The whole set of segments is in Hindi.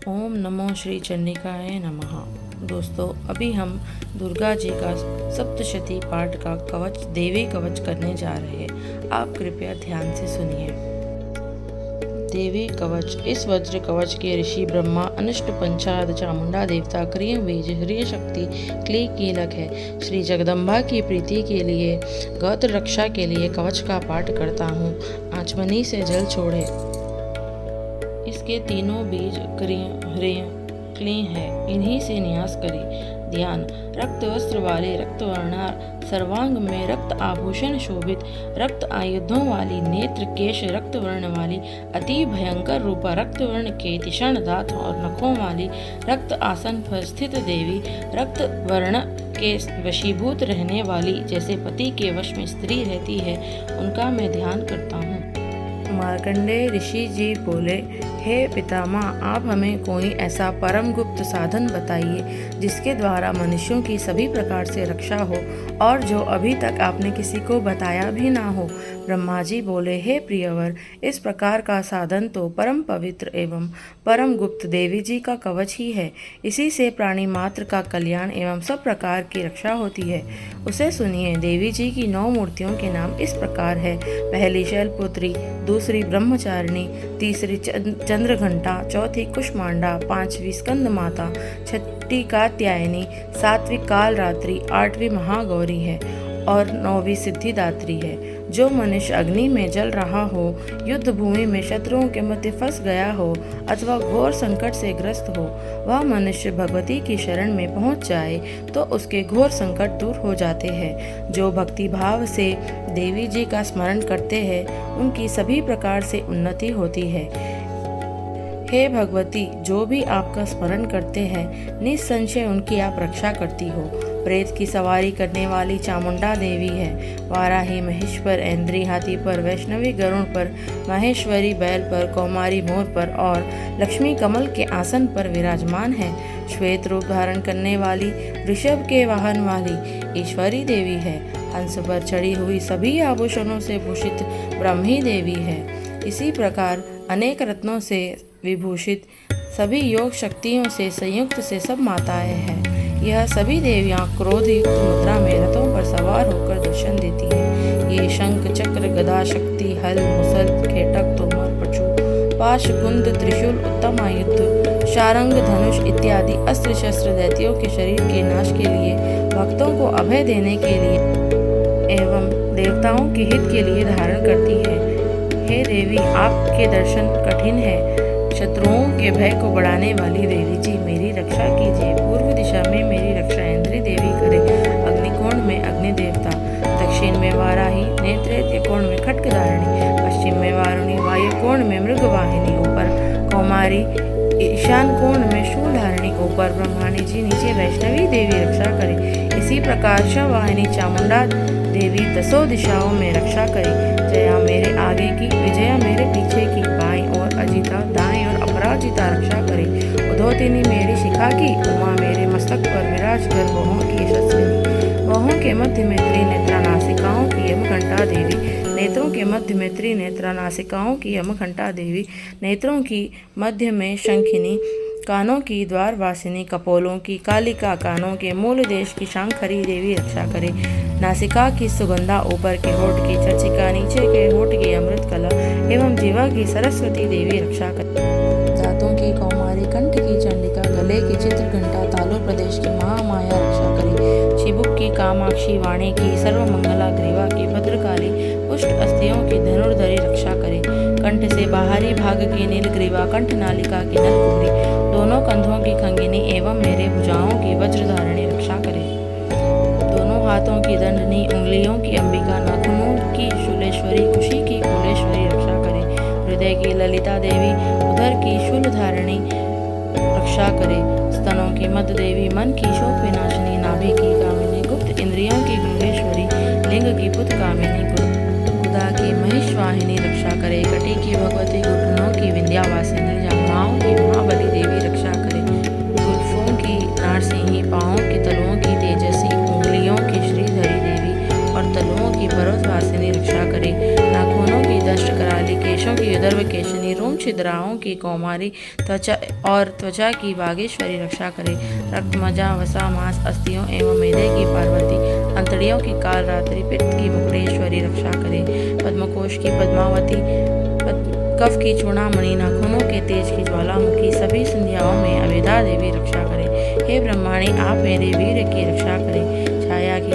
ओम नमो श्री चंडिकाय नमः। दोस्तों, अभी हम दुर्गा जी का सप्तशती पाठ का कवच देवी कवच करने जा रहे हैं। आप कृपया ध्यान से सुनिए। देवी कवच। इस वज्र कवच के ऋषि ब्रह्मा, अनिष्ट पंचाद, चामुंडा देवता, क्रिय बीज, हृदय शक्ति, क्ली कीलक है। श्री जगदम्बा की प्रीति के लिए, गौत्र रक्षा के लिए कवच का पाठ करता हूँ। आचमनी से जल छोड़े। इसके तीनों बीज क्रिय ह्रिय क्ली है, इन्हीं से न्यास करें। ध्यान। रक्त वस्त्र वाले, रक्त वर्णार, सर्वांग में रक्त आभूषण शोभित, रक्त आयुधों वाली, नेत्र केश रक्त वर्ण वाली, अति भयंकर रूपा रक्त वर्ण के तीक्ष्ण दांत और नखों वाली, रक्त आसन पर स्थित देवी, रक्त वर्ण के वशीभूत रहने वाली, जैसे पति के वश में स्त्री रहती है, उनका मैं ध्यान करता हूँ। मार्कंडेय ऋषि जी बोले, हे पितामह, आप हमें कोई ऐसा परम गुप्त साधन बताइए जिसके द्वारा मनुष्यों की सभी प्रकार से रक्षा हो और जो अभी तक आपने किसी को बताया भी ना हो। ब्रह्मा जी बोले, हे प्रियवर, इस प्रकार का साधन तो परम पवित्र एवं परम गुप्त देवी जी का कवच ही है। इसी से प्राणी मात्र का कल्याण एवं सब प्रकार की रक्षा होती है। उसे सुनिए। देवी जी की 9 मूर्तियों के नाम इस प्रकार है। पहली शैलपुत्री, दूसरी ब्रह्मचारिणी, तीसरी चंद्रघंटा, चौथी कुष्मांडा, 5वीं स्कंद माता, 6ठी कात्यायनी, 7वीं कालरात्रि, 8वीं महागौरी है और 9वीं सिद्धिदात्री है। जो मनुष्य अग्नि में जल रहा हो, युद्ध भूमि में शत्रुओं के मध्य फंस गया हो अथवा घोर संकट से ग्रस्त हो, वह मनुष्य भगवती की शरण में पहुंच जाए तो उसके घोर संकट दूर हो जाते हैं। जो भक्ति भाव से देवी जी का स्मरण करते हैं, उनकी सभी प्रकार से उन्नति होती है। हे भगवती, जो भी आपका स्मरण करते हैं, निसंशय उनकी आप रक्षा करती हो। प्रेत की सवारी करने वाली चामुंडा देवी है। वाराही महेश पर, ऐन्द्री हाथी पर, वैष्णवी गरुड़ पर, महेश्वरी बैल पर, कौमारी मोर पर और लक्ष्मी कमल के आसन पर विराजमान है। श्वेत रूप धारण करने वाली, वृषभ के वाहन वाली ईश्वरी देवी है। हंस पर चढ़ी हुई, सभी आभूषणों से भूषित ब्रह्मी देवी है। इसी प्रकार अनेक रत्नों से विभूषित, सभी योग शक्तियों से संयुक्त से सब माताएं हैं। यह सभी देवियां क्रोध युक्त मुद्रा में रथों पर सवार होकर दर्शन देती हैं। ये शंख, चक्र, गदा, शक्ति, हल, मुसल, खेटक, तोमर, पशु, पाश, कुंद, त्रिशूल, उत्तम आयुध, शारंग, धनुष इत्यादि अस्त्र शस्त्र दैत्यों के शरीर के नाश के लिए, भक्तों को अभय देने के लिए एवं देवताओं के हित के लिए धारण करती है। हे देवी, आपके दर्शन कठिन है। शत्रुओं के भय को बढ़ाने वाली देवी जी, मेरी रक्षा कीजिए। पूर्व दिशा में मेरी रक्षा ऐन्द्री देवी करे। अग्निकोण में अग्नि देवता, दक्षिण में वाराही, नेत्रेत्य कोण में खड्गधारिणी, पश्चिम में वारुणी, वायु कोण में मृगवाहिनी, ऊपर कौमारी, ईशान कोण में शूलधारिणी, ऊपर ब्रह्माणी जी, नीचे वैष्णवी देवी रक्षा करे। इसी प्रकार शववाहिनी चामुंडा देवी 10 दिशाओं में रक्षा करे। जया मेरे आगे की, विजया मेरे पीछे की, बाईं और अजिता, दाएं और अपराजिता रक्षा करे। उधोतिनी मेरी शिखा की, उमा मेरे मस्तक पर विराज कर, वहों की यशस्विनी, वहों के मध्य में त्रिनेत्रा, नासिकाओं की यमघंटा देवी, नेत्रों के मध्य में त्रिनेत्रा, नासिकाओं की यमघंटा देवी, नेत्रों की मध्य में शंखिनी, कानों की द्वारवासिनी, कपोलों की कालिका, कानों के मूल देश की शांखरी देवी रक्षा करे। नासिका की सुगंधा, ऊपर के होठ की चर्चिका, नीचे के होठ की अमृत कला एवं जीवा की सरस्वती देवी रक्षा करे। दांतों की कौमारी, कंठ की चंडिका, गले की चित्रघंटा, तालु प्रदेश की महामाया रक्षा करे। शिबुक की कामाक्षी, वाणी की सर्वमंगला, ग्रीवा की भद्रकाली, पुष्ट अस्थियों की धनुर्धरी रक्षा करे। कंठ से बाहरी भाग की नीलग्रीवा, कंठ नालिका की नलकुबरी, दोनों कंधों की खंगिनी एवं मेरे भुजाओं की वज्रधारिणी रक्षा करे। दोनों हाथों की दंडनी, उंगलियों की अंबिका, नाखूनों की शूलेश्वरी, कुशी की कुलेश्वरी रक्षा करे। हृदय की ललिता देवी, उदर की शूलधारिणी रक्षा करे। स्तनों की मध्य देवी, मन की शोक विनाशिनी, नाभि की कामिनी, गुप्त इंद्रियों की गुंगेश्वरी, लिंग की पुत कामिनी, गुदा की महेशवाहिनी रक्षा करे। कटी की भगवती, घुटनों की विंध्यावासिनी, जांघाओं की महाबली देवी रक्षा करे। गुल्फों की नारसिंही, पाँवों की तलुओं की तेजसी, उंगलियों की श्रीधरी देवी और तलुओं की पर्वतवासिनी रक्षा करे। नाखूनों की दष्ट कराली, केशों की युदर्भ केशनी, रोम छिद्र इंद्राओं की कौमारी त्वचा की बागेश्वरी रक्षा करे। रक्त, मज्जा, वसा, मांस, अस्थियों एवं मेदे की पार्वती, अंतड़ियों की कालरात्रि, पित्त की मुकुटेश्वरी रक्षा करे। पद्मकोश की पद्मावती, कफ की चूड़ामणि, नाखूनों के तेज की ज्वालामुखी, सभी संध्याओं में अवेदा देवी रक्षा करे। हे ब्रह्माणी, आप मेरे वीर की रक्षा करें। छाया की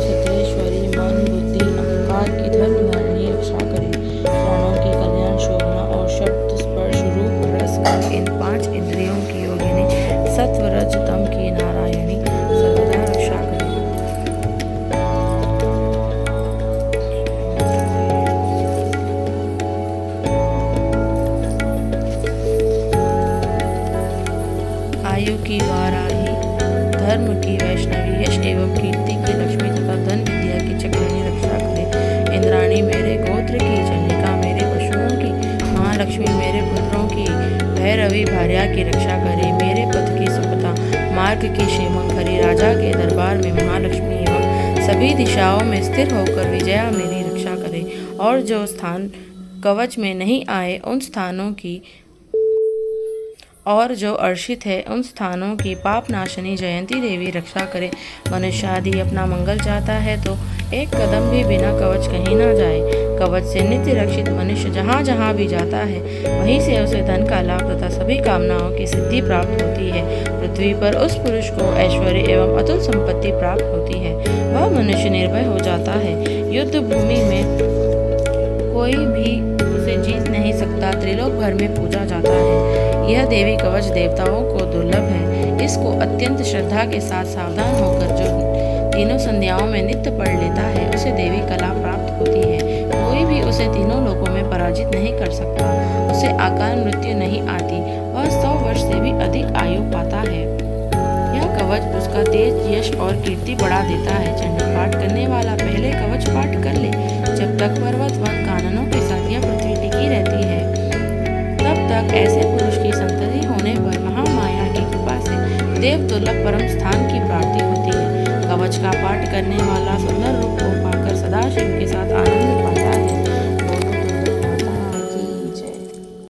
छत्रेश्वरी, मन, बुद्धि, अहंकार की धर्मधारिणी रक्षा करें। प्राणों की कल्याण शोभना और शब्द, स्पर्श, रूप, रस, गंध, इन 5 इंद्रियों की योगिनी, सत्व, रज, तम की नारायणी सर्वदा रक्षा करें। आयु की वाराही, धर्म की वैष्णवी, यश एवं कीर्ति की लक्ष्मी तथा धन विद्या की चक्रिणी रक्षा करे। इंद्राणी मेरे गोत्र की, चंडिका मेरे पशुओं की, महालक्ष्मी मेरे पुत्रों की, भैरवी भार्या की रक्षा करे। मेरे पथ की सुखता, मार्ग की क्षेमंकरी, राजा के दरबार में महालक्ष्मी एवं सभी दिशाओं में स्थिर होकर विजया मेरी रक्षा करे। और जो स्थान कवच में नहीं आए उन स्थानों की और जो अर्षित है उन स्थानों की पाप नाशनी जयंती देवी रक्षा करे। मनुष्य आदि अपना मंगल चाहता है तो एक कदम भी बिना कवच कहीं ना जाए। कवच से नित्य रक्षित मनुष्य जहाँ जहाँ भी जाता है वहीं से उसे धन का लाभ तथा सभी कामनाओं की सिद्धि प्राप्त होती है। पृथ्वी पर उस पुरुष को ऐश्वर्य एवं अतुल संपत्ति प्राप्त होती है। वह मनुष्य निर्भय हो जाता है। युद्ध भूमि में कोई भी उसे जीत नहीं सकता। त्रिलोक भर में पूजा जाता है। यह देवी कवच देवताओं को दुर्लभ है। इसको अत्यंत श्रद्धा के साथ सावधान होकर जो तीनों संध्याओं में नित्य पढ़ लेता है उसे देवी कला प्राप्त होती है। कोई भी उसे तीनों लोकों में पराजित नहीं कर सकता। उसे अकाल मृत्यु नहीं आती। वह 100 वर्ष से भी अधिक आयु पाता है। यह कवच उसका तेज, यश और कीर्ति बढ़ा देता है। चंडी पाठ करने वाला पहले कवच पाठ कर ले। जब तक पर्वत, वन, काननों के साथ यह पृथ्वी टिकी रहती है तब तक ऐसे पुरुष की संतति होने पर महामाया की कृपा से देव दुर्लभ परम स्थान की प्राप्ति होती है। कवच का पाठ करने वाला सुंदर रूप को पाकर सदाशिव के साथ आनंद